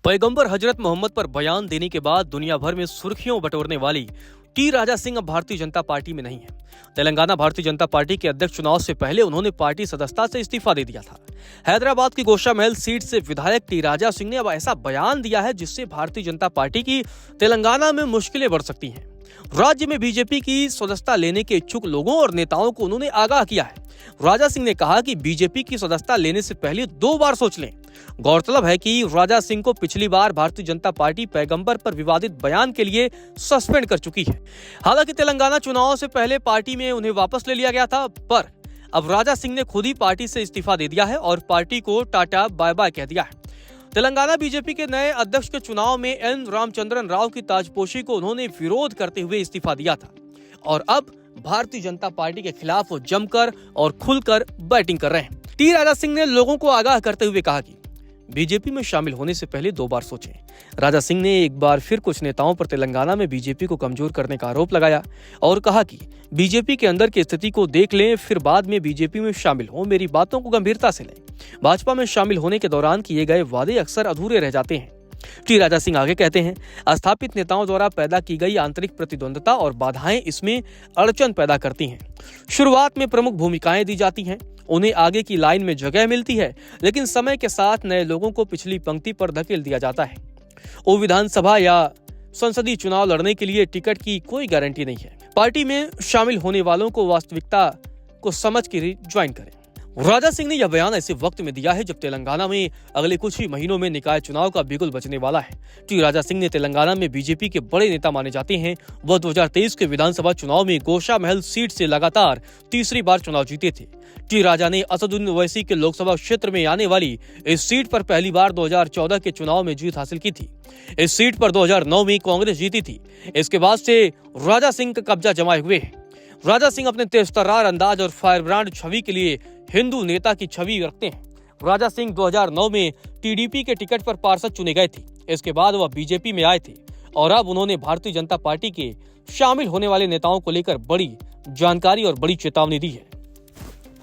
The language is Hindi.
पैगंबर हजरत मोहम्मद पर बयान देने के बाद दुनिया भर में सुर्खियों बटोरने वाली टी राजा सिंह अब भारतीय जनता पार्टी में नहीं है। तेलंगाना भारतीय जनता पार्टी के अध्यक्ष चुनाव से पहले उन्होंने पार्टी सदस्यता से इस्तीफा दे दिया था। हैदराबाद की गोशा महल सीट से विधायक टी राजा सिंह ने अब ऐसा बयान दिया है जिससे भारतीय जनता पार्टी की तेलंगाना में मुश्किलें बढ़ सकती हैं। राज्य में बीजेपी की सदस्यता लेने के इच्छुक लोगों और नेताओं को उन्होंने आगाह किया है। राजा सिंह ने कहा कि बीजेपी की सदस्यता लेने से पहले 2 बार सोच लें। गौरतलब है कि राजा सिंह को पिछली बार भारतीय जनता पार्टी पैगंबर पर विवादित बयान के लिए सस्पेंड कर चुकी है। हालांकि तेलंगाना चुनाव से पहले पार्टी में उन्हें वापस ले लिया गया था, पर अब राजा सिंह ने खुद ही पार्टी से इस्तीफा दे दिया है और पार्टी को टाटा बाय बाय कह दिया है। तेलंगाना बीजेपी के नए अध्यक्ष के चुनाव में एन रामचंद्रन राव की ताजपोशी को उन्होंने विरोध करते हुए इस्तीफा दिया था और अब भारतीय जनता पार्टी के खिलाफ वो जमकर और खुलकर बैटिंग कर रहे हैं। टी राजा सिंह ने लोगों को आगाह करते हुए कहा कि बीजेपी में शामिल होने से पहले 2 बार सोचें। राजा सिंह ने एक बार फिर कुछ नेताओं पर तेलंगाना में बीजेपी को कमजोर करने का आरोप लगाया और कहा कि बीजेपी के अंदर की स्थिति को देख लें, फिर बाद में बीजेपी में शामिल हों। मेरी बातों को गंभीरता से लें। भाजपा में शामिल होने के दौरान किए गए वादे अक्सर अधूरे रह जाते हैं। टी राजा सिंह आगे कहते हैं, स्थापित नेताओं द्वारा पैदा की गई आंतरिक प्रतिद्वंदता और बाधाएं इसमें अड़चन पैदा करती हैं। शुरुआत में प्रमुख भूमिकाएं दी जाती हैं, उन्हें आगे की लाइन में जगह मिलती है, लेकिन समय के साथ नए लोगों को पिछली पंक्ति पर धकेल दिया जाता है। वो विधानसभा या संसदीय चुनाव लड़ने के लिए टिकट की कोई गारंटी नहीं है। पार्टी में शामिल होने वालों को वास्तविकता को समझ कर ज्वाइन करें। राजा सिंह ने यह बयान ऐसे वक्त में दिया है जब तेलंगाना में अगले कुछ ही महीनों में निकाय चुनाव का बिगुल बजने वाला है। टी राजा सिंह ने तेलंगाना में बीजेपी के बड़े नेता माने जाते हैं। वह 2023 के विधानसभा चुनाव में गोशा महल सीट से लगातार तीसरी बार चुनाव जीते थे। टी राजा ने असदुद्दीन ओवैसी के लोकसभा क्षेत्र में आने वाली इस सीट पर पहली बार 2014 के चुनाव में जीत हासिल की थी। इस सीट पर 2009 में कांग्रेस जीती थी। इसके बाद से राजा सिंह का कब्जा जमाए हुए है। राजा सिंह अपने तेजतर्रार अंदाज और फायरब्रांड छवि के लिए हिंदू नेता की छवि रखते हैं। राजा सिंह 2009 में टीडीपी के टिकट पर पार्षद चुने गए थे। इसके बाद वह बीजेपी में आए थे और अब उन्होंने भारतीय जनता पार्टी के शामिल होने वाले नेताओं को लेकर बड़ी जानकारी और बड़ी चेतावनी दी है।